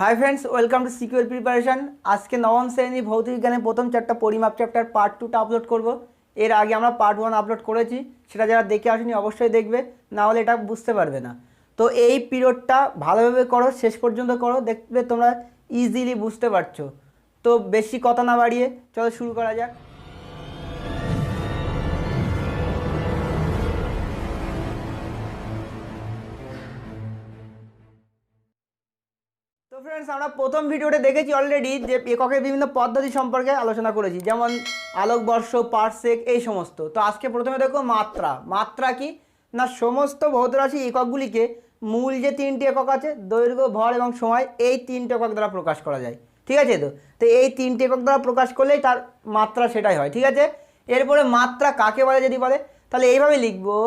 High friends welcome to secure preparation. आज के नवम श्रेणी भौतिक विज्ञाने प्रथम चैप्टार परिमाप चैप्टार पार्ट 2 আপলোড করব। এর আগে আমরা পার্ট 1 আপলোড করেছি, সেটা যারা দেখে আসেনি অবশ্যই দেখবে, না হলে এটা বুঝতে পারবে না। তো এই পিরিয়ডটা ভালোভাবে করো, শেষ পর্যন্ত করো, দেখবে তোমরা ইজিলি বুঝতে পারছো। তো বেশি কথা না বাড়িয়ে চলো শুরু করা যাক। তো ফ্রেন্ডস আমরা প্রথম ভিডিওতে দেখেছি অলরেডি যে এককের বিভিন্ন পদ্ধতি সম্পর্কে আলোচনা করেছি, যেমন আলোকবর্ষ, পারসেক, এই সমস্ত। তো আজকে প্রথমে দেখো মাত্রা। মাত্রা কি না, সমস্ত ভৌত রাশি এককগুলিকে মূল যে তিনটি একক আছে দৈর্ঘ্য, ভর এবং সময়, এই তিনটি একক দ্বারা প্রকাশ করা যায়। ঠিক আছে? তো এই তিনটি একক দ্বারা প্রকাশ করলেই তার মাত্রা সেটাই হয়। ঠিক আছে? এরপরে মাত্রা কাকে বলে যদি বলে, তাহলে এইভাবে লিখবো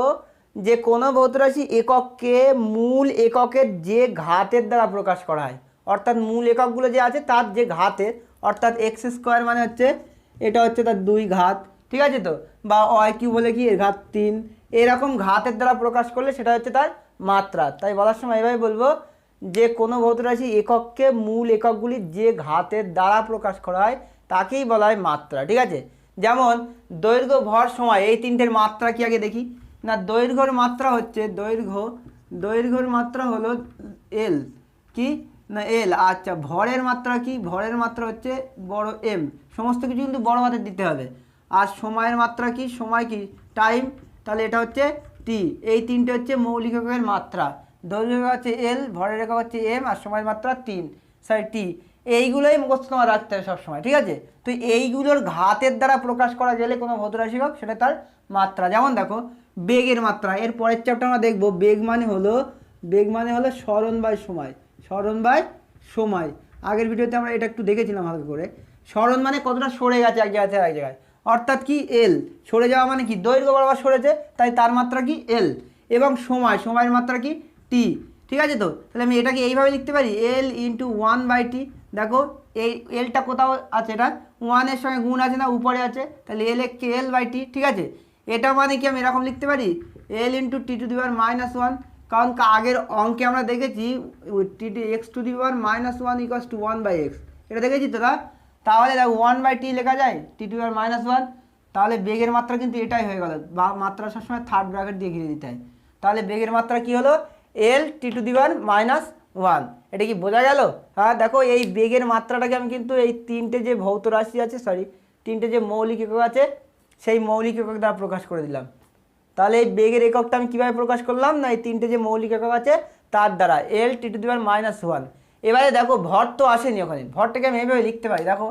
যে কোনো ভৌত রাশি একককে মূল এককের যে ঘাতের দ্বারা প্রকাশ করা হয়, অর্থাৎ মূল এককগুলো যে আছে তার যে ঘাতের, অর্থাৎ এক্স স্কোয়ার মানে হচ্ছে এটা হচ্ছে তার 2 ঘাত। ঠিক আছে? তো বা ওয়াই কিউ বলে কি এর ঘাত 3, এরকম ঘাতের দ্বারা প্রকাশ করলে সেটা হচ্ছে তার মাত্রা। তাই বলার সময় এভাবে বলবো যে কোনো ভৌত রাশি একককে মূল এককগুলি যে ঘাতের দ্বারা প্রকাশ করা হয় তাকেই বলা হয় মাত্রা। ঠিক আছে? যেমন দৈর্ঘ্য, ভর, সময়, এই তিনটের মাত্রা কি আগে দেখি না। দৈর্ঘ্যের মাত্রা হচ্ছে দৈর্ঘ্যের মাত্রা হলো এল, কি না এল। আচ্ছা, ভরের মাত্রা কি? ভরের মাত্রা হচ্ছে বড় এম, সমস্ত কিছু কিন্তু বড় হাতের দিতে হবে। আর সময়ের মাত্রা কি? সময় কি? টাইম, তাহলে এটা হচ্ছে টি। এই তিনটে হচ্ছে মৌলিক এককের মাত্রা। দৈর্ঘ্য একক হচ্ছে এল, ভরের একক হচ্ছে এম, আর সময়ের মাত্রা টি। এইগুলোই মুখস্থ তোমার রাখতে হবে সবসময়। ঠিক আছে? তো এইগুলোর ঘাতের দ্বারা প্রকাশ করা গেলে কোনো ভৌত রাশি একক, সেটা তার মাত্রা। যেমন দেখো বেগের মাত্রা, এর পরের চ্যাপ্টার আমরা দেখবো। বেগ মানে হলো সরণ বাই সময়। আগের ভিডিওতে আমরা এটা একটু দেখেছিলাম হালকা করে। সরণ মানে কতটা সরে গেছে এক জায়গা থেকে এক জায়গায়, অর্থাৎ কি এল। সরে যাওয়া মানে কি দৈর্ঘ্য বরাবর সরেছে, তাই তার মাত্রা কি এল। এবং সময়ের মাত্রা কি টি। ঠিক আছে? তো তাহলে আমি এটাকে এইভাবে লিখতে পারি, এল ইন্টু 1/t। দেখো এই এলটা কোথাও আছে, এটা 1-এর সঙ্গে গুণ আছে না, উপরে আছে, তাহলে এল কে এল/টি। ঠিক আছে? এটা মানে কি আমি এরকম লিখতে পারি, এল ইন্টু t⁻⁻1। কারণ আগের অঙ্কে আমরা দেখেছি x⁻⁻1 = 1/x, এটা দেখেছি তো। তাহলে দেখো 1/t লেখা যায় t⁻⁻1। তাহলে বেগের মাত্রা কিন্তু এটাই হয়ে গেল, বা মাত্রা সবসময় থার্ড ব্র্যাকেট দিয়ে ঘিরে দিতে হয়। তাহলে বেগের মাত্রা কি হলো, এল t⁻⁻1। এটা কি বোঝা গেল? হ্যাঁ, দেখো এই বেগের মাত্রাটাকে আমি কিন্তু এই তিনটে যে ভৌত রাশি আছে, তিনটে যে মৌলিক একক আছে সেই মৌলিক একক দ্বারা প্রকাশ করে দিলাম। তাহলে এই বেগের এককটা আমি কীভাবে প্রকাশ করলাম না, এই তিনটে যে মৌলিক একক আছে তার দ্বারা, এল t⁻⁻1। এবারে দেখো ভর তো আসেনি ওখানে, ভরটাকে আমি এইভাবে লিখতে পারি। দেখো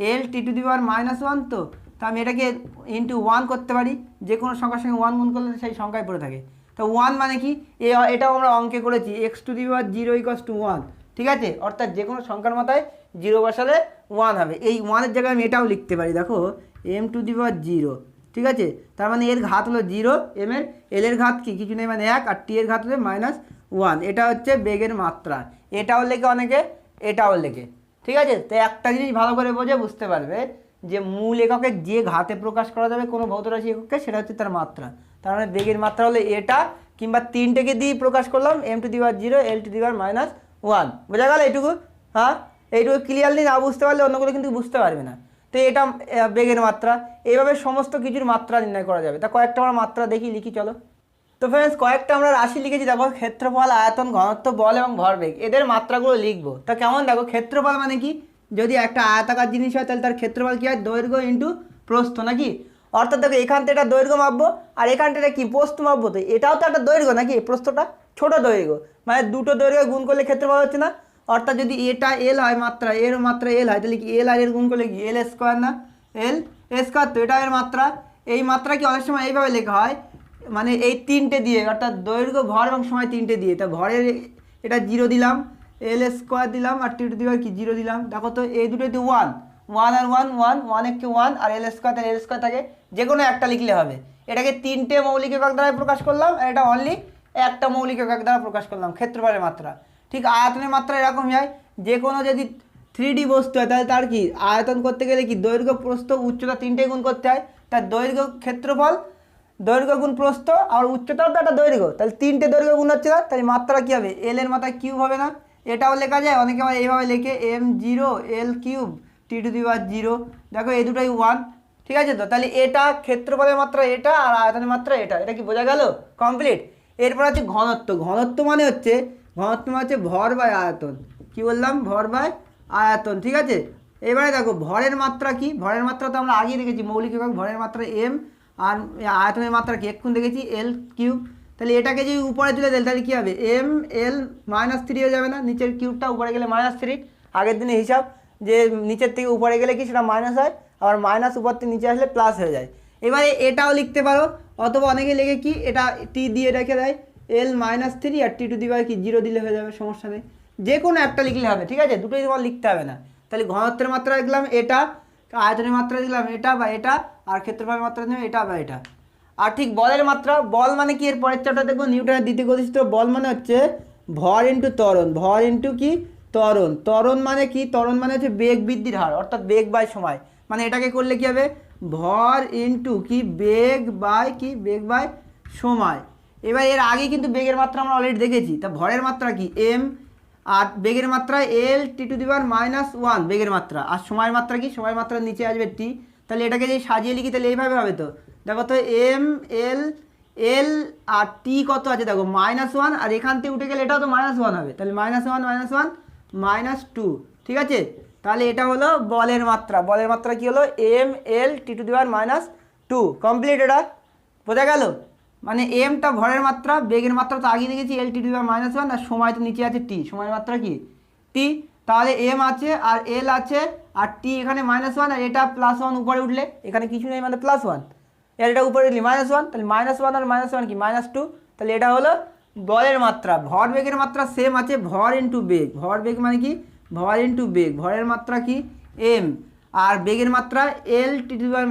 এল t⁻⁻1, তো আমি এটাকে ইন্টু 1 করতে পারি, যে কোনো সংখ্যার সঙ্গে 1 গুণ করলে সেই সংখ্যায় পড়ে থাকে। তো 1 মানে কি, এটাও আমরা অঙ্কে করেছি, x⁻0 = 1। ঠিক আছে? অর্থাৎ যে কোনো সংখ্যার মাথায় 0 বসালে 1 হবে। এই 1-এর জায়গায় আমি এটাও লিখতে পারি, দেখো m⁻0। ঠিক আছে? তার মানে এর ঘাত হলো 0, এল এর ঘাত কি কিছু নেই মানে 1, আর টি এর ঘাত হলো -1। এটা হচ্ছে বেগের মাত্রা। এটাও লেখে অনেকে, এটাও লেখে। ঠিক আছে? তো একটা জিনিস ভালো করে বোঝে বুঝতে পারবে যে মূল এককে যে ঘাতে প্রকাশ করা যাবে কোনো ভৌত রাশি এককে, সেটা হচ্ছে তার মাত্রা। তার মানে বেগের মাত্রা হলো এটা, কিংবা তিনটেকে দিয়ে প্রকাশ করলাম, m⁻0 l⁻1। বোঝা গেল এইটুকু? হ্যাঁ, এইটুকু ক্লিয়ারলি না বুঝতে পারলে অন্যগুলো কিন্তু বুঝতে পারবে না। তো এটা বেগের মাত্রা। এইভাবে সমস্ত কিছুর মাত্রা নির্ণয় করা যাবে। তা কয়েকটা আমরা মাত্রা লিখি চলো। তো ফ্রেন্ডস কয়েকটা আমরা রাশি লিখেছি। দেখো ক্ষেত্রফল, আয়তন, ঘনত্ব, বল এবং ভরবেগ, এদের মাত্রাগুলো লিখবো। তা কেমন দেখো, ক্ষেত্রফল মানে কি, যদি একটা আয়তাকার জিনিস হয় তাহলে তার ক্ষেত্রফল কী হয়, দৈর্ঘ্য ইন্টু প্রস্থ, নাকি? অর্থাৎ দেখো এখান থেকে এটা দৈর্ঘ্য মাপবো, আর এখান থেকে কি প্রস্থ মাপবো। তো এটাও তো একটা দৈর্ঘ্য নাকি, প্রস্থটা ছোট দৈর্ঘ্য, মানে দুটো দৈর্ঘ্য গুণ করলে ক্ষেত্রফল হচ্ছে না। অর্থাৎ যদি এটা এল হয় মাত্রা, এর মাত্রা এল হয়, তাহলে কি এল আর এর গুণ করলে কি এল স্কোয়ার না, এল স্কোয়ার। তো এটা এর মাত্রা। এই মাত্রা কি অনেক সময় এইভাবে লেখা হয়, মানে এই তিনটে দিয়ে, অর্থাৎ দৈর্ঘ্য, ভর এবং সময় তিনটে দিয়ে। তা ভরের এটা 0 দিলাম, এল স্কোয়ার দিলাম, আর কি 0 দিলাম। দেখো তো এই দুটোতে 1 আর 1 এককে 1, আর এল স্কোয়ার, তাহলে এল স্কোয়ার থাকে, যে কোনো একটা লিখলে হবে। এটাকে তিনটে মৌলিক একক দ্বারা প্রকাশ করলাম, আর এটা অনলি একটা মৌলিক একক দ্বারা প্রকাশ করলাম, ক্ষেত্রফলের মাত্রা। ঠিক আয়তনের মাত্রা এরকমই হয়, যে কোনো যদি 3D বস্তু হয় তাহলে তার কি আয়তন করতে গেলে কি দৈর্ঘ্য, প্রস্থ, উচ্চতা তিনটে গুণ করতে হয়। তার দৈর্ঘ্য ক্ষেত্রফল, দৈর্ঘ্য গুণ প্রস্থ, আর উচ্চতাও তো একটা দৈর্ঘ্য, তাহলে তিনটে দৈর্ঘ্য গুণ হচ্ছে না, তাহলে মাত্রা কী হবে, এল এর মাথায় কিউব হবে না, এটাও লেখা যায়, অনেকে আবার এইভাবে লেখে m0 l কিউব t⁻0। দেখো এই দুটোই 1, ঠিক আছে। তো তাহলে এটা ক্ষেত্রফলের মাত্রা এটা আর আয়তনের মাত্রা এটা, এটা কি বোঝা গেল? কমপ্লিট। এরপর আছে ঘনত্ব। ঘনত্ব মানে হচ্ছে ভর বাই আয়তন। কি বললাম? ভর বাই আয়তন, ঠিক আছে। এবারে দেখো ভরের মাত্রা কি? ভরের মাত্রা তো আমরা আগেই দেখেছি, মৌলিক একক ভরের মাত্রা m, আর আয়তনের মাত্রা কি এক্ষুন দেখেছি l কিউব। তাহলে এটাকে যদি উপরে তুলে দেয় তাহলে কী হবে? m l -3 হয়ে যাবে না? নিচের কিউবটা উপরে গেলে -3, আগের দিনে হিসাব যে নিচের থেকে উপরে গেলে কি সেটা মাইনাস হয়, আবার মাইনাস উপর থেকে নিচে আসলে প্লাস হয়ে যায়। এবারে এটাও লিখতে পারো, অথবা অনেকে লেগে কি এটা t দিয়ে রেখে দেয় l -3 আর t⁻0 দিলে হয়ে যাবে, সমস্যা নেই। যে কোনো একটা লিখলে হবে, ঠিক আছে, দুটোই তোমার লিখতে হবে না। তাহলে ঘনত্বের মাত্রা লিখলাম এটা, আয়তনের মাত্রা লিখলাম এটা বা এটা, আর ক্ষেত্রফলের মাত্রা দিলাম এটা বা এটা। আর ঠিক বলের মাত্রা, বল মানে কি? এর পরের চ্যাপ্টার দেখবো নিউটনের দ্বিতীয় গতিসূত্র। বল মানে হচ্ছে ভর ইন্টু ত্বরণ। ভর ইন্টু কি? ত্বরণ। ত্বরণ মানে কি? ত্বরণ মানে হচ্ছে বেগ বৃদ্ধির হার, অর্থাৎ বেগ বাই সময়। মানে এটাকে করলে কি হবে? ভর ইন্টু কি? বেগ বাই কি? বেগ বাই সময়। এবার এর আগে কিন্তু বেগের মাত্রা আমরা অলরেডি দেখেছি। তা ভরের মাত্রা কি? m, আর বেগের মাত্রা l t⁻−1 বেগের মাত্রা, আর সময়ের মাত্রা কি? সময়ের মাত্রা নিচে আসবে t। তাহলে এটাকে যদি সাজিয়ে লিখি তাহলে এইভাবে হবে। তো দেখো তো m l আর t কত আছে দেখো -1, আর এখান থেকে উঠে গেলে এটাও তো -1 হবে, তাহলে -1 -2, ঠিক আছে। তাহলে এটা হলো বলের মাত্রা। বলের মাত্রা কি হলো? m l t⁻−2। কমপ্লিট। এটা বোঝা গেল? মানে এমটা ভরের মাত্রা, বেগের মাত্রা তো আগে দেখেছি l t⁻−1, আর সময় তো নিচে আছে t, সময়ের মাত্রা কি? t। তাহলে m আছে আর l আছে আর t এখানে -1, আর এটা +1 উপরে উঠলে এখানে কিছু নেই মানে +1, আর এটা উপরে উঠলে -1, তাহলে -1 আর -1 কি? -2। তাহলে এটা হলো বলের মাত্রা। ভর বেগের মাত্রা সেম আছে, ভর ইন্টু বেগ। ভর বেগ মানে কি? ভর ইন্টু বেগ। ভরের মাত্রা কি? m, আর বেগের মাত্রা l t⁻−1,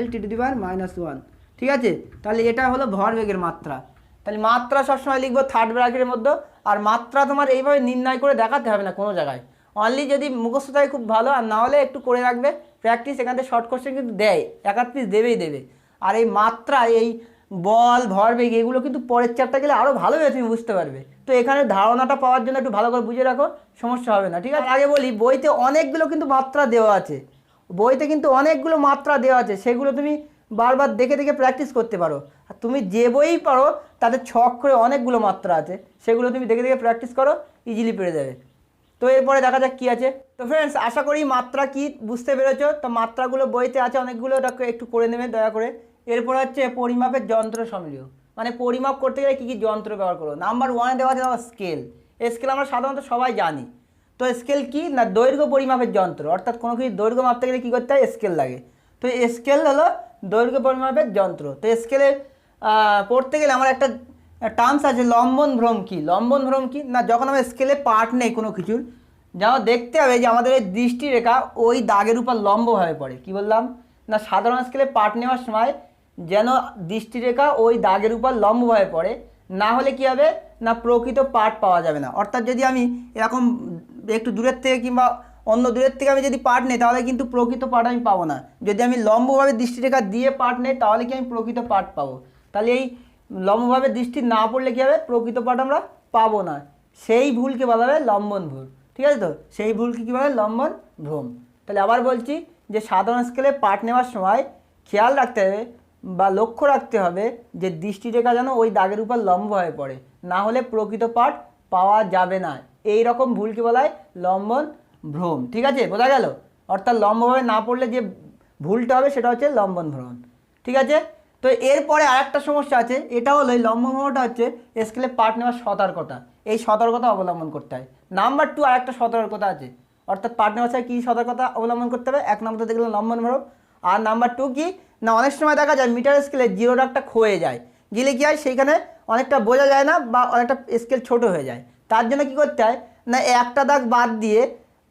l t⁻−1, ঠিক আছে। তাহলে এটা হলো ভর বেগের মাত্রা। তাহলে মাত্রা সবসময় লিখবো থার্ড ব্র্যাকেটের মধ্যে। আর মাত্রা তোমার এইভাবে নির্ণয় করে দেখাতে হবে না কোনো জায়গায়, অনলি যদি মুখস্থ থাকে খুব ভালো, আর না হলে একটু করে রাখবে প্র্যাকটিস। এখান থেকে শর্ট কোশ্চেন কিন্তু দেয়, 1-8 দেবেই দেবে। আর এই মাত্রা, এই বল, ভরবেগ, এগুলো কিন্তু পরের চ্যাপ্টার গেলে আরও ভালোভাবে তুমি বুঝতে পারবে। তো এখানে ধারণাটা পাওয়ার জন্য একটু ভালো করে বুঝে রাখো, সমস্যা হবে না, ঠিক আছে। আগে বলি, বইতে অনেকগুলো কিন্তু মাত্রা দেওয়া আছে, বইতে কিন্তু অনেকগুলো মাত্রা দেওয়া আছে, সেগুলো তুমি বারবার দেখে দেখে প্র্যাকটিস করতে পারো। আর তুমি যে বই পারো তাতে ছক করে অনেকগুলো মাত্রা আছে, সেগুলো তুমি দেখে দেখে প্র্যাকটিস করো, ইজিলি পেরে যাবে। তো এরপরে দেখা যাক কী আছে। তো ফ্রেন্ডস, আশা করি মাত্রা কি বুঝতে পেরেছো। তো মাত্রাগুলো বইতে আছে অনেকগুলো, ওটাকে একটু করে নেবে দয়া করে। এরপর হচ্ছে পরিমাপের যন্ত্র সমিলিও, মানে পরিমাপ করতে গেলে কী কী যন্ত্র ব্যবহার করো। নাম্বার 1 দেওয়া আছে তোমার স্কেল। স্কেল আমরা সাধারণত সবাই জানি। তো স্কেল কি না? দৈর্ঘ্য পরিমাপের যন্ত্র, অর্থাৎ কোনো কিছু দৈর্ঘ্য মাপতে গেলে কী করতে হয়? স্কেল লাগে। তো স্কেল হলো দৈর্ঘ্য পরিমাপের যন্ত্র। তো স্কেলে পড়তে গেলে আমার একটা টার্মস আছে, লম্বন ভ্রম। কি লম্বন ভ্রম? কি না, যখন আমরা স্কেলে পার্ট নেই কোনো কিছুর, যেন দেখতে হবে যে আমাদের এই দৃষ্টিরেখা ওই দাগের উপর লম্বভাবে পড়ে। কি বললাম না, সাধারণ স্কেলে পার্ট নেওয়ার সময় যেন দৃষ্টিরেখা ওই দাগের উপর লম্বভাবে পড়ে, না হলে কি হবে না, প্রকৃত পার্ট পাওয়া যাবে না। অর্থাৎ যদি আমি এরকম একটু দূরের থেকে কিংবা অন্য দূরের থেকে আমি যদি পার্ট নেই তাহলে কিন্তু প্রকৃত পার্ট আমি পাবো না। যদি আমি লম্বভাবে দৃষ্টিরেখা দিয়ে পার্ট নেই তাহলে কি আমি প্রকৃত পার্ট পাবো। তাহলে এই লম্বভাবে দৃষ্টি না পড়লে কী হবে? প্রকৃত পার্ট আমরা পাবো না। সেই ভুলকে বলা হবে লম্বন ভুল, ঠিক আছে। তো সেই ভুলকে কী বলা হয়? লম্বন ভ্রম। তাহলে আবার বলছি যে সাধারণ স্কেলে পার্ট নেওয়ার সময় খেয়াল রাখতে হবে বা লক্ষ্য রাখতে হবে যে দৃষ্টিরেখা যেন ওই দাগের উপর লম্ব হয়ে পড়ে, না হলে প্রকৃত পার্ট পাওয়া যাবে না। এই রকম ভুলকে বলা হয় লম্বন ভ্রম, ঠিক আছে, বোঝা গেল। অর্থাৎ লম্বভাবে না পড়লে যে ভুলটা হবে সেটা হচ্ছে লম্বন ভ্রম, ঠিক আছে। তো এরপরে আরেকটা সমস্যা আছে, এটা হলো এই লম্বন ভ্রমটা হচ্ছে স্কেলে পার্ট নেওয়ার সতর্কতা। এই সতর্কতা অবলম্বন করতে হয়। নাম্বার 2 আরেকটা সতর্কতা আছে, অর্থাৎ পার্ট নেওয়ার সময় কী সতর্কতা অবলম্বন করতে হবে? 1 নম্বর দেখলাম লম্বন ভ্রম। আর নাম্বার 2 কি না, অনেক সময় দেখা যায় মিটার স্কেলে 0 দাগটা ক্ষয়ে যায়, গেলে কী হয় সেইখানে অনেকটা বোঝা যায় না বা অনেকটা স্কেল ছোট হয়ে যায়। তার জন্য কী করতে হয় না, একটা দাগ বাদ দিয়ে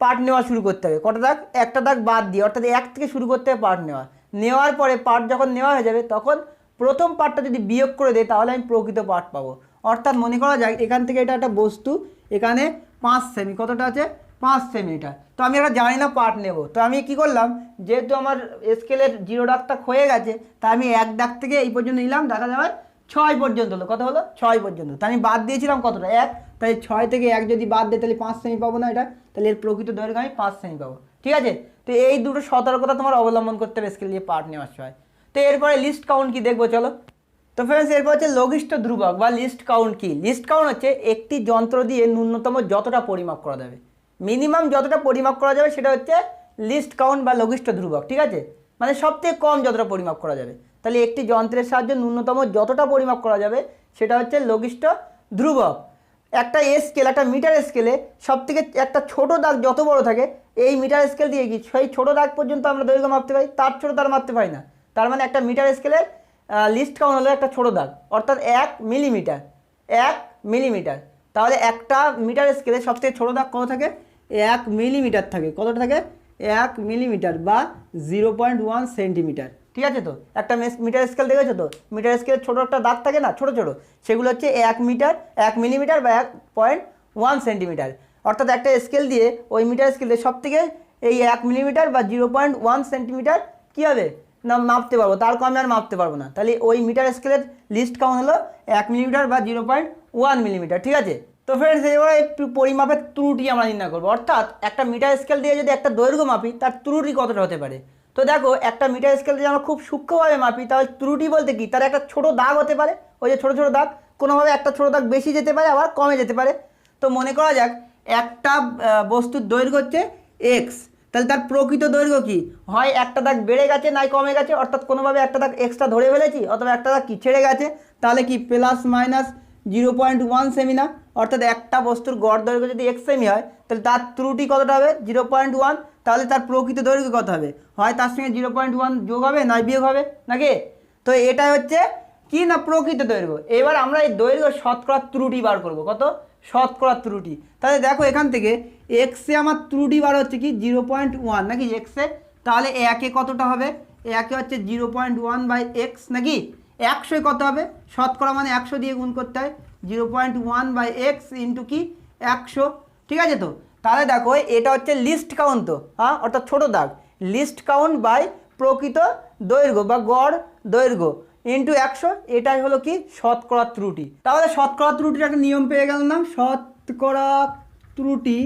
পার্ট নেওয়া শুরু করতে হবে। কটা দাগ? একটা দাগ বাদ দিয়ে, অর্থাৎ 1 থেকে শুরু করতে হবে পার্ট নেওয়া। নেওয়ার পরে পার্ট যখন নেওয়া হয়ে যাবে তখন প্রথম পার্টটা যদি বিয়োগ করে দেয় তাহলে আমি প্রকৃত পার্ট পাবো। অর্থাৎ মনে করা যায় এখান থেকে এটা একটা বস্তু, এখানে 5 সেমি, কতটা আছে? 5 সেমি। এটা তো আমি এটা জানি না পার্ট নেব, তো আমি কি করলাম, যেহেতু আমার স্কেলের 0 দাগটা ক্ষয়ে গেছে তাই আমি 1 দাগ থেকে এই পর্যন্ত নিলাম, দেখা যাবে 6 পর্যন্ত হলো। কত হলো? 6 পর্যন্ত। তা আমি বাদ দিয়েছিলাম কতটা? 1। তাই 6 থেকে 1 যদি বাদ দেয় তাহলে 5 সেমি পাবো না এটা, তাহলে এর প্রকৃত দৈর্ঘ্য আমি 5 সেমি পাবো। ঠিক আছে, তো এই দুটো সতর্কতা তোমার অবলম্বন করতে হবে স্কেল দিয়ে পার্ট নেওয়ার সময়। তো এরপরে লিস্ট কাউন্ট কি দেখবো চলো। তো ফ্রেন্ডস এরপর হচ্ছে লঘিষ্ঠ ধ্রুবক বা লিস্ট কাউন্ট কি। লিস্ট কাউন্ট হচ্ছে একটি যন্ত্র দিয়ে ন্যূনতম যতটা পরিমাপ করা যাবে, মিনিমাম যতটা পরিমাপ করা যাবে সেটা হচ্ছে লিস্ট কাউন্ট বা লঘিষ্ঠ ধ্রুবক। ঠিক আছে, মানে সবথেকে কম যতটা পরিমাপ করা যাবে, তাহলে একটি যন্ত্রের সাহায্যে ন্যূনতম যতটা পরিমাপ করা যাবে সেটা হচ্ছে লঘিষ্ঠ ধ্রুবক। একটা স্কেল, একটা মিটার স্কেলে সবথেকে একটা ছোট দাগ যত বড় থাকে, এই মিটার স্কেল দিয়ে কি সেই ছোট দাগ পর্যন্ত আমরা দৈর্ঘ্য মাপতে পারি, তার ছোট তার মাপতে পারি না। তার মানে একটা মিটার স্কেলের লিস্ট কাউন্ট হলো একটা ছোট দাগ, অর্থাৎ 1 মিলিমিটার। 1 মিলিমিটার, তাহলে একটা মিটার স্কেলে সবথেকে ছোট দাগ কত থাকে? 1 মিলিমিটার থাকে। কতটা থাকে? 1 মিলিমিটার বা 0.1 সেন্টিমিটার। ঠিক আছে, তো একটা মিটার স্কেল দেখেছো তো, মিটার স্কেলের ছোটো একটা দাগ থাকে না, ছোটো ছোটো, সেগুলো হচ্ছে 1 মিলিমিটার বা 1.1 সেন্টিমিটার। অর্থাৎ একটা স্কেল দিয়ে, ওই মিটার স্কেল দিয়ে সব থেকে এই 1 মিলিমিটার বা 0.1 সেন্টিমিটার কী হবে না মাপতে পারবো, তার কমে আর মাপতে পারবো না। তাহলে ওই মিটার স্কেলের লিস্ট কাউন্ট হলো 1 মিলিমিটার বা 0.1 মিলিমিটার। ঠিক আছে, তো ফ্রেন্ডস এবার একটু পরিমাপের ত্রুটি আমরা নির্ণয় করবো, অর্থাৎ একটা মিটার স্কেল দিয়ে যদি একটা দৈর্ঘ্য মাপি তার ত্রুটি কতটা হতে পারে। তো দেখো, একটা মিটার স্কেল যদি আমরা খুব সূক্ষ্মভাবে মাপি তাহলে ত্রুটি বলতে কি, তার একটা ছোট দাগ হতে পারে, ওই যে ছোটো ছোটো দাগ, কোনোভাবে একটা ছোটো দাগ বেশি যেতে পারে আবার কমে যেতে পারে। তো মনে করা যাক একটা বস্তুর দৈর্ঘ্য হচ্ছে এক্স, তাহলে তার প্রকৃত দৈর্ঘ্য কি হয়, একটা দাগ বেড়ে গেছে নাই কমে গেছে, অর্থাৎ কোনোভাবে একটা দাগ এক্সট্রা ধরে ফেলেছি, অথবা একটা দাগ কি ছেড়ে গেছে, তাহলে কি প্লাস মাইনাস 0.1 সেমি না। অর্থাৎ একটা বস্তুর গড় দৈর্ঘ্য যদি এক্স সেমি হয় তাহলে তার ত্রুটি কতটা হবে? 0.1। তাহলে তার প্রকৃত দৈর্ঘ্য কত হবে? হয় তার সঙ্গে 0.1 যোগ হবে নয় বিয়োগ হবে নাকি। তো এটা হচ্ছে কি না প্রকৃত দৈর্ঘ্য। এবার আমরা এই দৈর্ঘ্য শতকরা ত্রুটি বার করব, কত? শতকরা ত্রুটি। তাহলে দেখো এখান থেকে এক্সে আমার ত্রুটি বার হচ্ছে কি 0.1 নাকি এক্সে, তাহলে একে কতটা হবে? একে হচ্ছে 0.1 বাই এক্স নাকি। 100 কত হবে? শতকরা মানে 100 দিয়ে গুণ করতে হয়, 0.1 বাই এক্স ইন্টু কি 100। ঠিক আছে, তো তাহলে দেখো এটা হচ্ছে লিস্ট কাউন্ট, তো হ্যাঁ, অর্থাৎ ছোটো দাগ, লিস্ট কাউন্ট বাই প্রকৃত দৈর্ঘ্য বা গড় দৈর্ঘ্য ইন্টু 100, এটাই হলো কি শতকরা ত্রুটি। তাহলে শতকরা ত্রুটির একটা নিয়ম পেয়ে গেল না, শতকরা ত্রুটি,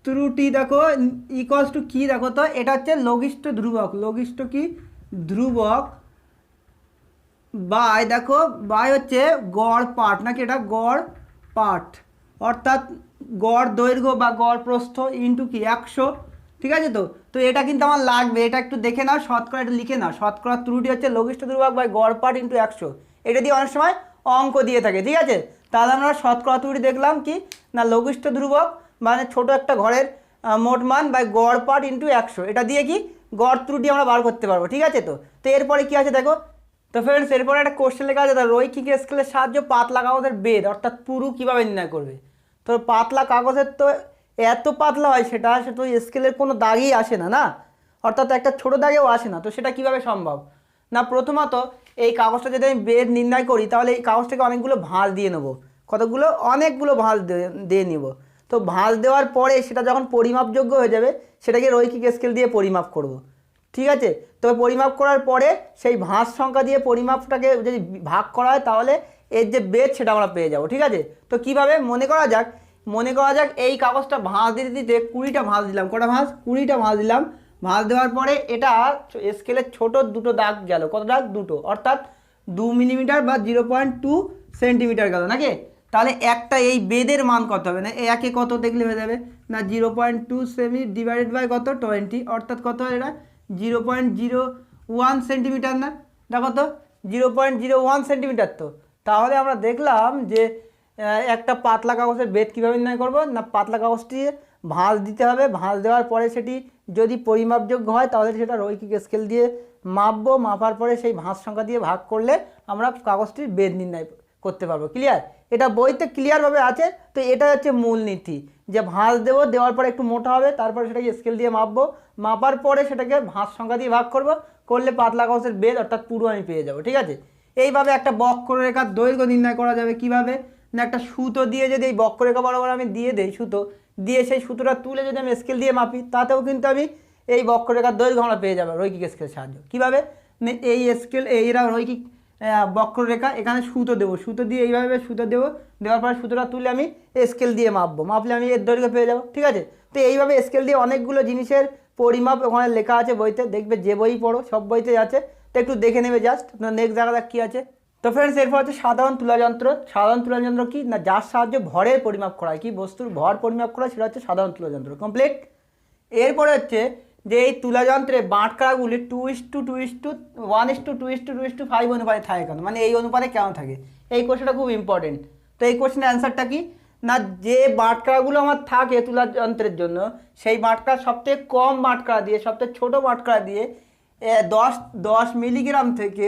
ত্রুটি দেখো ইকুয়ালস টু কি, দেখো তো এটা হচ্ছে লঘিষ্ঠ ধ্রুবক, লঘিষ্ঠ কি ধ্রুবক বাই, দেখো বাই হচ্ছে গড় পাঠ নাকি, এটা গড় পাঠ, অর্থাৎ গড় দৈর্ঘ্য বা গড় প্রস্থ ইন্টু কি 100। ঠিক আছে, তো তো এটা কিন্তু আমার লাগবে, এটা একটু দেখে নাও, শতকরা এটা লিখে নাও। শতকরা ত্রুটি হচ্ছে লঘিষ্ঠ ধ্রুবক বাই গড় পাঠ ইন্টু 100। এটা দিয়ে অনেক সময় অঙ্ক দিয়ে থাকে। ঠিক আছে, তাহলে আমরা শতকরা ত্রুটি দেখলাম কি না লঘিষ্ঠ ধ্রুবক মানে ছোট একটা ঘরের মোট মান বাই গড় পাঠ ইন্টু 100, এটা দিয়ে কি গড় ত্রুটি আমরা বার করতে পারবো। ঠিক আছে, তো তো এরপরে কি আছে দেখো, তো ফ্রেন্ডস এরপরে একটা কোশ্চেন লেখা আছে, রৈখিক স্কেলের সাহায্যে পাতলা কাগজের বেদ অর্থাৎ পুরু কীভাবে নির্ণয় করবে। তো পাতলা কাগজের তো এত পাতলা হয় সেটা সে তো স্কেলের কোনো দাগই আসে না, না অর্থাৎ একটা ছোটো দাগেও আসে না, তো সেটা কিভাবে সম্ভব না। প্রথমত এই কাগজটা যদি আমি বেদ নির্ণয় করি তাহলে এই কাগজটাকে অনেকগুলো ভাঁজ দিয়ে নেবো, কতগুলো অনেকগুলো ভাঁজ দিয়ে নিব। তো ভাঁজ দেওয়ার পরে সেটা যখন পরিমাপযোগ্য হয়ে যাবে সেটাকে রৈখিক স্কেল দিয়ে পরিমাপ করব। ঠিক আছে, তো পরিমাপ করার পরে সেই ভাঁজ সংখ্যা দিয়ে পরিমাপটাকে যদি ভাগ করা হয় তাহলে এর যে বেদ সেটা আমরা পেয়ে যাব। ঠিক আছে, তো কিভাবে মনে করা যাক এই কাগজটা ভাঁজ দিতে দিতে 20টা ভাঁজ দিলাম, কটা ভাঁজ? 20টা ভাঁজ দিলাম। ভাঁজ দেওয়ার পরে এটা স্কেলের ছোট দুটো দাগ গেল, কত দাগ? দুটো, অর্থাৎ 2 মিলিমিটার বা 0.2 সেন্টিমিটার গেল নাকি। তাহলে একটা এই বেদের মান কত হবে না, একে কত দেখলে হয়ে যাবে না 0.2 সেমি ডিভাইডেড বাই কত 20, অর্থাৎ কত হয় এটা 0.01 সেন্টিমিটার না। দেখো তো 0.01 সেন্টিমিটার। তো তাহলে আমরা দেখলাম যে একটা পাতলা কাগজের বেদ কীভাবে নির্ণয় করবো না, পাতলা কাগজটি ভাঁজ দিতে হবে, ভাঁজ দেওয়ার পরে সেটি যদি পরিমাপযোগ্য হয় তাহলে সেটা রৈখিক স্কেল দিয়ে মাপবো, মাপার পরে সেই ভাঁজ সংখ্যা দিয়ে ভাগ করলে আমরা কাগজটির বেদ নির্ণয় করতে পারবো। ক্লিয়ার? এটা বইতে ক্লিয়ারভাবে আছে। তো এটা হচ্ছে মূলনীতি, যে ভাঁজ দেবো, দেওয়ার পরে একটু মোটা হবে, তারপরে সেটাকে স্কেল দিয়ে মাপবো, মাপার পরে সেটাকে ভাঁজ সংখ্যা দিয়ে ভাগ করব, করলে পাতলা কাগজের বেদ অর্থাৎ পুরো আমি পেয়ে যাবো। ঠিক আছে, এইভাবে একটা বক্ররেখার দৈর্ঘ্য নির্ণয় করা যাবে। কিভাবে না, একটা সুতো দিয়ে যদি এই বক্ররেখা বরাবর আমি দিয়ে দেই, সুতো দিয়ে সেই সুতোটা তুলে যদি আমি স্কেল দিয়ে মাপি তাতেও কিন্তু আমি এই বক্ররেখার দৈর্ঘ্য আমরা পেয়ে যাবো রৈখিক স্কেলের সাহায্যে। কীভাবে? এই স্কেল এরা রৈখিক বক্ররেখা, এখানে সুতো দেবো, সুতো দিয়ে এইভাবে সুতো দেবো, দেওয়ার পরে সুতোটা তুলে আমি স্কেল দিয়ে মাপবো, মাপলে আমি এর দৈর্ঘ্য পেয়ে যাবো। ঠিক আছে, তো এইভাবে স্কেল দিয়ে অনেকগুলো জিনিসের পরিমাপ ওখানে লেখা আছে বইতে, দেখবে যে বই পড়ো সব বইতে আছে, তো একটু দেখে নেবে জাস্ট। নেক্সট জায়গা কী আছে। তো ফ্রেন্ডস এরপর হচ্ছে সাধারণ তুলাযন্ত্র। সাধারণ তুলাযন্ত্র কি না, যার সাহায্যে ভরের পরিমাপ করা হয়, কি বস্তুর ভর পরিমাপ করা হয়, সেটা হচ্ছে সাধারণ তুলাযন্ত্র। কমপ্লিট। এরপরে হচ্ছে যে এই তুলাযন্ত্রে বাটখারাগুলি 2:1:2:5 অনুপাতে থাকে কেন, মানে এই অনুপাতে কেন থাকে, এই কোশ্চেনটা খুব ইম্পর্টেন্ট। তো এই কোশ্চেনের অ্যান্সারটা কি না, যে বাটখারাগুলো আমার থাকে তুলাযন্ত্রের জন্য, সেই বাটখারা সবথেকে কম বাটখারা দিয়ে, সবথেকে ছোটো বাটখারা দিয়ে 10 মিলিগ্রাম থেকে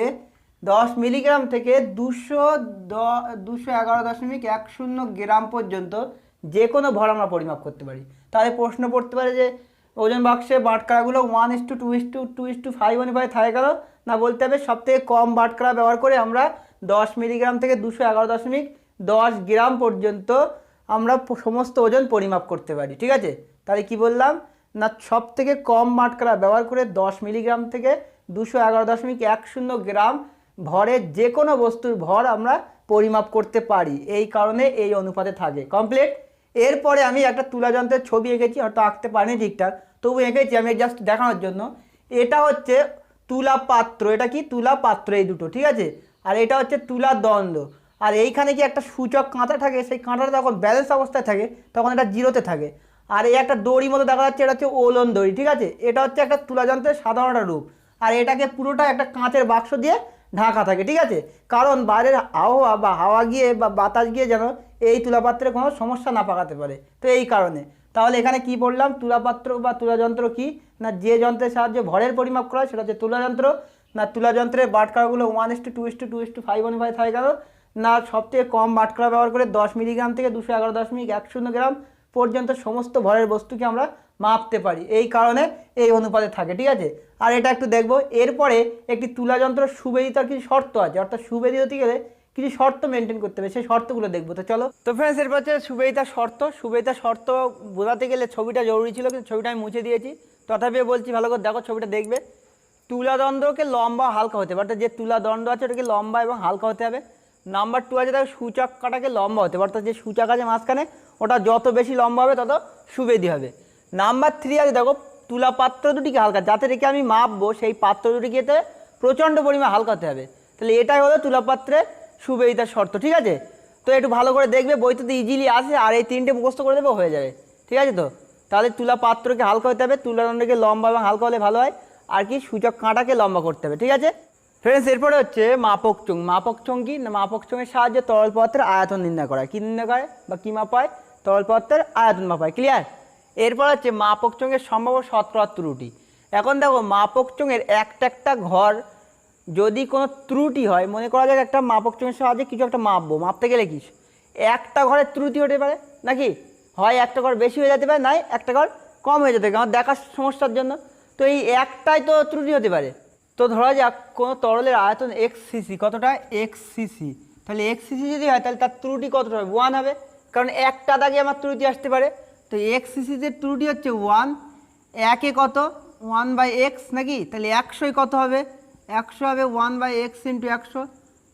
211.10 গ্রাম পর্যন্ত যে কোনো ভর আমরা পরিমাপ করতে পারি। তাহলে প্রশ্ন পড়তে পারে যে ওজন বাক্সে বাটখারাগুলো 1:2:5 অনুপাতে থাকে গেল না, বলতে হবে সবথেকে কম বাটখারা ব্যবহার করে আমরা 10 মিলিগ্রাম থেকে 211.10 গ্রাম পর্যন্ত আমরা সমস্ত ওজন পরিমাপ করতে পারি। ঠিক আছে, তাহলে কি বললাম না, সব থেকে কম বাটখারা ব্যবহার করে 10 মিলিগ্রাম থেকে 211.10 গ্রাম ভরের যে কোনো বস্তুর ভর আমরা পরিমাপ করতে পারি, এই কারণে এই অনুপাতে থাকে। কমপ্লিট। এরপরে আমি একটা তুলাযন্ত্রের ছবি এঁকেছি, হয়তো আঁকতে পারিনি ঠিকঠাক, তবু এঁকেছি আমি জাস্ট দেখানোর জন্য। এটা হচ্ছে তুলা পাত্র, এটা কি তুলা পাত্র, এই দুটো। ঠিক আছে, আর এটা হচ্ছে তুলা দণ্ড। আর এইখানে কি একটা সূচক কাঁটা থাকে, সেই কাঁটাটা যখন ব্যালেন্স অবস্থায় থাকে তখন এটা জিরোতে থাকে। আর এই একটা দড়ি মতো দেখা যাচ্ছে, এটা হচ্ছে ওলন দড়ি। ঠিক আছে, এটা হচ্ছে একটা তুলাযন্ত্রের সাধারণ একটা রূপ। আর এটাকে পুরোটা একটা কাঁচের বাক্স দিয়ে ঢাকা থাকে। ঠিক আছে, কারণ বাইরের আবহাওয়া বা হাওয়া গিয়ে বা বাতাস গিয়ে যেন এই তুলাপাত্রে কোনো সমস্যা না পাকাতে পারে, তো এই কারণে। তাহলে এখানে কি বললাম, তুলাপাত্র বা তুলাযন্ত্র কি না, যে যন্ত্রের সাহায্যে ভরের পরিমাপ করা হয় সেটা হচ্ছে তুলাযন্ত্র। না তুলাযন্ত্রের বাটখারাগুলো 1:2:2:5 অনুপাতে থাকে গেল না, সবথেকে কম বাটখারা ব্যবহার করে 10 মিলিগ্রাম থেকে 211.10 গ্রাম পর্যন্ত সমস্ত ভরের বস্তুকে আমরা মাপতে পারি, এই কারণে এই অনুপাতে থাকে। ঠিক আছে, আর এটা একটু দেখবো। এরপরে একটি তুলাযন্ত্র সুবেদিতার কিছু শর্ত আছে, অর্থাৎ সুবেদিত হতে গেলে কিছু শর্ত মেনটেন করতে হবে, সেই শর্তগুলো দেখবো। তো চলো। তো ফ্রেন্ডস এরপর হচ্ছে সুবেদিতার শর্ত। সুবেদিতার শর্ত বোঝাতে গেলে ছবিটা জরুরি ছিল, কিন্তু ছবিটা আমি মুছে দিয়েছি, তথাপি বলছি ভালো করে দেখো, ছবিটা দেখবে। তুলাদণ্ডকে লম্বা হালকা হতে হবে, অর্থাৎ যে তুলাদণ্ড আছে ওটাকে লম্বা এবং হালকা হতে হবে। নাম্বার 2 আছে দেখো, সূচক কাটাকে লম্বা হতে হবে, অর্থাৎ যে সূচক আছে মাঝখানে ওটা যত বেশি লম্বা হবে তত সুবেদী হবে। নাম্বার 3 আছে দেখো, তুলা পাত্র দুটিকে হালকা, যাতে রেখে আমি মাপবো সেই পাত্র দুটিকে প্রচণ্ড পরিমাণে হালকা হতে হবে। তাহলে এটাই হলো তুলাপাত্রে সুবেদিতার শর্ত। ঠিক আছে, তো একটু ভালো করে দেখবে, বইতে তো ইজিলি আসে, আর এই 3টে মুখস্থ করে দেবে, হয়ে যাবে। ঠিক আছে, তো তাহলে তুলা পাত্রকে হালকা হতে হবে, তুলাদণ্ডকে লম্বা এবং হালকা হলে ভালো হয়, আর কি সূচক কাঁটাকে লম্বা করতে হবে। ঠিক আছে ফ্রেন্ডস, এরপরে হচ্ছে মাপক চোঙ। মাপক চোঙ কি না, মাপক চোঙের সাহায্যে তরল পদার্থের আয়তন নির্ণয় করা হয়। কি নির্ণয় করে বা কী মাপ হয়, তরল পদার্থের আয়তন মাপ হয়। ক্লিয়ার। এরপর হচ্ছে মাপক চোঙের সম্ভাব্য শতকরা ত্রুটি। এখন দেখো, মাপক চোঙের একটা ঘর যদি কোনো ত্রুটি হয়, মনে করা যাক একটা মাপক চোঙের সাহায্যে কিছু একটা মাপবো, মাপতে গেলে কি একটা ঘরের ত্রুটি হতে পারে নাকি, হয় একটা ঘর বেশি হয়ে যেতে পারে, নাই একটা ঘর কম হয়ে যেতে পারে, আমার দেখার সমস্যার জন্য। তো এই একটাই তো ত্রুটি হতে পারে। তো ধরা যাক কোনো তরলের আয়তন xcc, কতটা xcc, তাহলে xcc যদি হয় তাহলে তার ত্রুটি কতটা হবে, 1 হবে, কারণ একটা দাগে আমার ত্রুটি আসতে পারে। তো xcc-তে ত্রুটি হচ্ছে 1, একে কত 1/x নাকি, তাহলে 100 কত হবে, 100 হবে 1/x × 100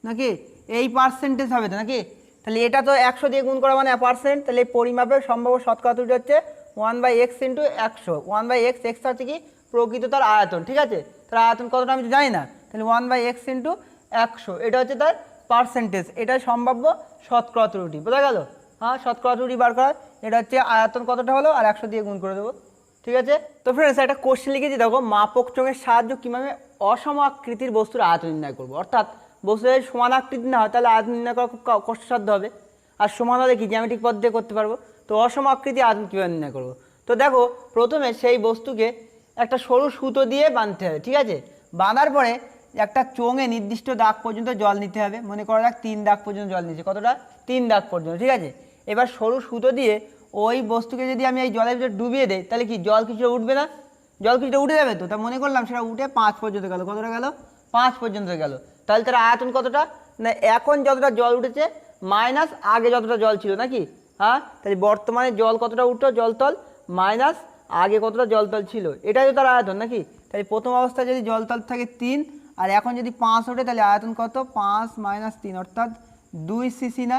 নাকি, এই পার্সেন্টেজ হবে তো নাকি, তাহলে এটা তো 100 দিয়ে গুণ করা মানে পার্সেন্ট, তাহলে এই পরিমাপের সম্ভাব্য শতকরা ত্রুটি হচ্ছে 1/x × 100। 1/x, x হচ্ছে কি প্রকৃত তার আয়তন। ঠিক আছে, তার আয়তন কতটা আমি তো জানি না, তাহলে 1/x × 100, এটা হচ্ছে তার পার্সেন্টেজ, এটাই সম্ভাব্য শতকরা ত্রুটি। বোঝা গেল? হ্যাঁ, শতকরা ত্রুটি বার করা, এটা হচ্ছে আয়তন কতটা হলো আর 100 দিয়ে গুণ করে দেবো। ঠিক আছে, তো ফ্রেন্ডস একটা কোশ্চেন লিখেছি দেখো, মাপক চোঙের সাহায্য কীভাবে অসম আকৃতির বস্তুর আয়তন নির্ণয় করবো। অর্থাৎ বস্তু যদি সমান আকৃতি না হয় তাহলে আয়তন নির্ণয় করা খুব কষ্টসাধ্য হবে, আর সমান হলে কি জ্যামিতিক পদ্ধতি করতে পারবো। তো অসম আকৃতি আয়তন কীভাবে নির্ণয় করবো, তো দেখো প্রথমে সেই বস্তুকে একটা সরু সুতো দিয়ে বাঁধতে হবে। ঠিক আছে, বাঁধার পরে একটা চোঙে নির্দিষ্ট দাগ পর্যন্ত জল নিতে হবে, মনে করা যাক 3 দাগ পর্যন্ত জল নিচ্ছে, কতটা 3 দাগ পর্যন্ত। ঠিক আছে, এবার সরু সুতো দিয়ে ওই বস্তুকে যদি আমি এই জলের ভিতরে ডুবিয়ে দেই তাহলে কি জল কিছুটা উঠবে না, জল কিছুটা উঠে যাবে। তো তা মনে করলাম সেটা উঠে 5 পর্যন্ত গেল, কতটা গেল 5 পর্যন্ত গেল, তাহলে তার আয়তন কতটা না, এখন যতটা জল উঠেছে মাইনাস আগে যতটা জল ছিল নাকি, হ্যাঁ, তাহলে বর্তমানে জল কতটা উঠলো জলতল মাইনাস আগে কতটা জলতল ছিল, এটাই তো তার আয়তন নাকি। তাই প্রথম অবস্থায় যদি জলতল থাকে 3 আর এখন যদি 5 ওঠে তাহলে আয়তন কত 5 - 3 অর্থাৎ 2 সিসি না?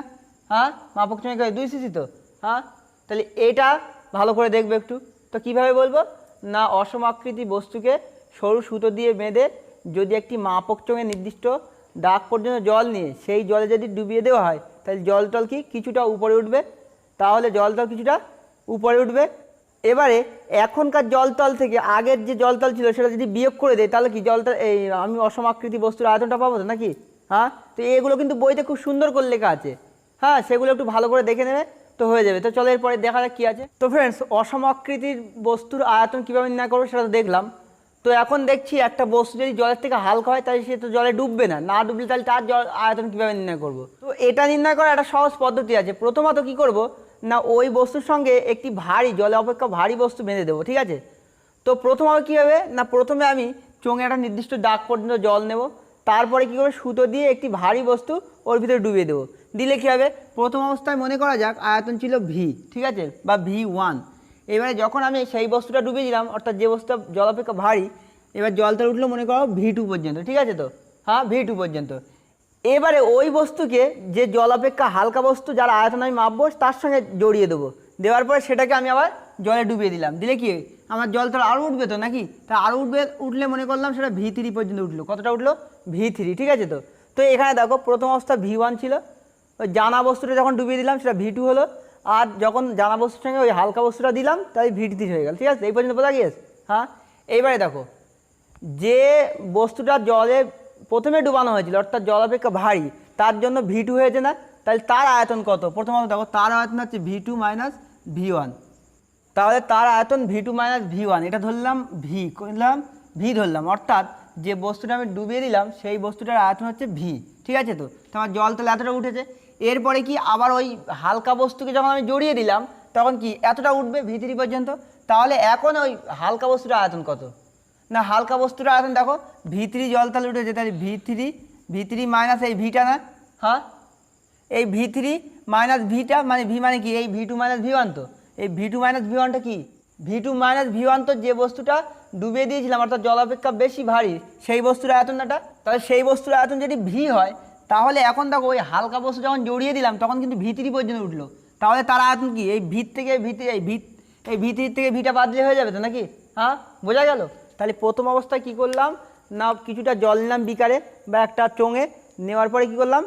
হ্যাঁ মাপক চোঙে 2 সিসি তো। হ্যাঁ তাহলে এটা ভালো করে দেখবে একটু। তো কিভাবে বলবো না, অসমাকৃতি বস্তুকে সরু সুতো দিয়ে বেঁধে যদি একটি মাপক চোঙে নির্দিষ্ট দাগ পর্যন্ত জল নিয়ে সেই জলে যদি ডুবিয়ে দেওয়া হয় তাহলে জলতল কি কিছুটা উপরে উঠবে, তাহলে জলতল কিছুটা উপরে উঠবে। এবারে এখনকার জলতল থেকে আগের যে জলতল ছিল সেটা যদি বিয়োগ করে দেয় তাহলে কি জলতল এই আমি অসমাকৃতি বস্তুর আয়তনটা পাবো তো নাকি? হ্যাঁ তো এগুলো কিন্তু বইতে খুব সুন্দর করে লেখা আছে। হ্যাঁ সেগুলো একটু ভালো করে দেখে নেবে তো হয়ে যাবে। তো চলো এরপরে দেখা যাক কী আছে। তো ফ্রেন্ডস, অসমাকৃতির বস্তুর আয়তন কীভাবে নির্ণয় করবো সেটা তো দেখলাম। তো এখন দেখছি একটা বস্তু যদি জলের থেকে হালকা হয় তাহলে সে তো জলে ডুববে না, না ডুবলে তাহলে তার জল আয়তন কীভাবে নির্ণয় করব। তো এটা নির্ণয় করার একটা সহজ পদ্ধতি আছে। প্রথমত কি করব না, ওই বস্তুর সঙ্গে একটি ভারী জলে অপেক্ষা ভারী বস্তু বেঁধে দেবো, ঠিক আছে। তো প্রথমে কী হবে না, প্রথমে আমি চোঙে একটা নির্দিষ্ট দাগ পর্যন্ত জল নেব, তারপরে কী করবো সুতো দিয়ে একটি ভারী বস্তু ওর ভিতরে ডুবিয়ে দেবো। দিলে কী হবে, প্রথম অবস্থায় মনে করা যাক আয়তন ছিল ভি, ঠিক আছে, বা V1। এবারে যখন আমি সেই বস্তুটা ডুবিয়ে দিলাম অর্থাৎ যে বস্তুটা জল অপেক্ষা ভারী, এবার জলতল উঠলো মনে করো V2 পর্যন্ত, ঠিক আছে তো। হ্যাঁ V2 পর্যন্ত। এবারে ওই বস্তুকে যে জল অপেক্ষা হালকা বস্তু যার আয়তন আমি মাপবো তার সঙ্গে জড়িয়ে দেবো, দেওয়ার পরে সেটাকে আমি আবার জলে ডুবিয়ে দিলাম। দিলে কি আমার জলতল আরও উঠবে তো নাকি? তা আরও উঠলে মনে করলাম সেটা V3 পর্যন্ত উঠলো। কতটা উঠলো? V3, ঠিক আছে তো। তো এখানে দেখো প্রথম অবস্থা V1 ছিল, ওই জানা বস্তুটা যখন ডুবিয়ে দিলাম সেটা V2 হলো, আর যখন জানা বস্তুর সঙ্গে ওই হালকা বস্তুটা দিলাম তাই V3 হয়ে গেল, ঠিক আছে। এই পর্যন্ত বোঝা গিয়েছে? হ্যাঁ এইবারে দেখো যে বস্তুটা জলে প্রথমে ডুবানো হয়েছিল অর্থাৎ জল অপেক্ষা ভারী তার জন্য V2 হয়েছে না, তাহলে তার আয়তন কত? প্রথমত দেখো তার আয়তন হচ্ছে V2 - V1। তাহলে তার আয়তন V2 - V1, এটা ধরলাম V, করলাম V ধরলাম, অর্থাৎ যে বস্তুটা আমি ডুবিয়ে দিলাম সেই বস্তুটার আয়তন হচ্ছে V, ঠিক আছে তো। তোমার জল তাহলে এতটা উঠেছে। এরপরে কি আবার ওই হালকা বস্তুকে যখন আমি জড়িয়ে দিলাম তখন কি এতটা উঠবে V3 পর্যন্ত। তাহলে এখন ওই হালকা বস্তুটার আয়তন কত না, হালকা বস্তুটার আয়তন দেখো V3 জল তাহলে উঠেছে, তাহলে V3 মাইনাস এই ভিটা না, হ্যাঁ এই V3 মাইনাস ভিটা মানে V মানে কি এই V2 - V1। তো এই V2 - V1টা কি? V2 - V1 তো যে বস্তুটা ডুবিয়ে দিয়েছিলাম অর্থাৎ জল অপেক্ষা বেশি ভারী সেই বস্তুর আয়তনটা। তাহলে সেই বস্তুর আয়তন যদি V হয় তাহলে এখন দেখো ওই হালকা বস্তু যখন জড়িয়ে দিলাম তখন কিন্তু V3 পর্যন্ত উঠলো। তাহলে তার আয়তন কি এই V থেকে এই V3 থেকে ভিটা বাদ দিলে হয়ে যাবে তো নাকি? হ্যাঁ বোঝা গেল। তাহলে প্রথম অবস্থায় কি করলাম না, কিছুটা জল নিলাম বিকারে বা একটা চোঙে, নেওয়ার পরে কি করলাম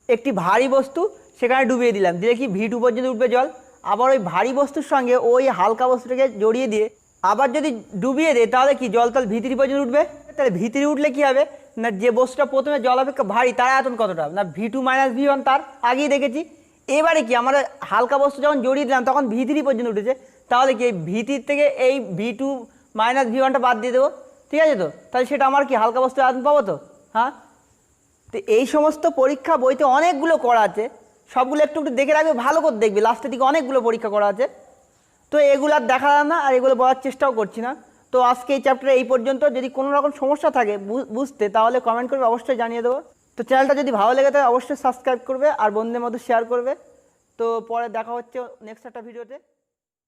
একটি ভারী বস্তু সেখানে ডুবিয়ে দিলাম, দিলে কি V2 পর্যন্ত উঠবে জল। আবার ওই ভারী বস্তুর সঙ্গে ওই হালকা বস্তুটাকে জড়িয়ে দিয়ে আবার যদি ডুবিয়ে দেয় তাহলে কি জলতল V3 পর্যন্ত উঠবে। তাহলে V3 উঠলে কি হবে না, যে বস্তুটা প্রথমে জল অপেক্ষা ভারী তার আয়তন কতটা না V2 - V1, তার আগেই দেখেছি। এবারে কি আমরা হালকা বস্তু যখন জড়িয়ে দিলাম তখন V3 পর্যন্ত উঠেছে, তাহলে কি এই V3 থেকে এই V2 - V1টা বাদ দিয়ে দেবো, ঠিক আছে তো। তাহলে সেটা আমার কি হালকা বস্তুর আয়তন পাবো তো। হ্যাঁ তো এই সমস্ত পরীক্ষা বইতে অনেকগুলো করা আছে, সবগুলো একটু একটু দেখে রাখবে, ভালো করে দেখবে, লাস্টের দিকে অনেকগুলো পরীক্ষা করা আছে। তো এগুলো আর দেখা না আর এগুলো বলার চেষ্টাও করছি না। তো আজকে এই চ্যাপ্টারে এই পর্যন্ত। যদি কোনো রকম সমস্যা থাকে বুঝতে তাহলে কমেন্ট করবে, অবশ্যই জানিয়ে দেবো। তো চ্যানেলটা যদি ভালো লেগে থাকে অবশ্যই সাবস্ক্রাইব করবে আর বন্ধুদের মধ্যে শেয়ার করবে। তো পরে দেখা হচ্ছে নেক্সট একটা ভিডিওতে।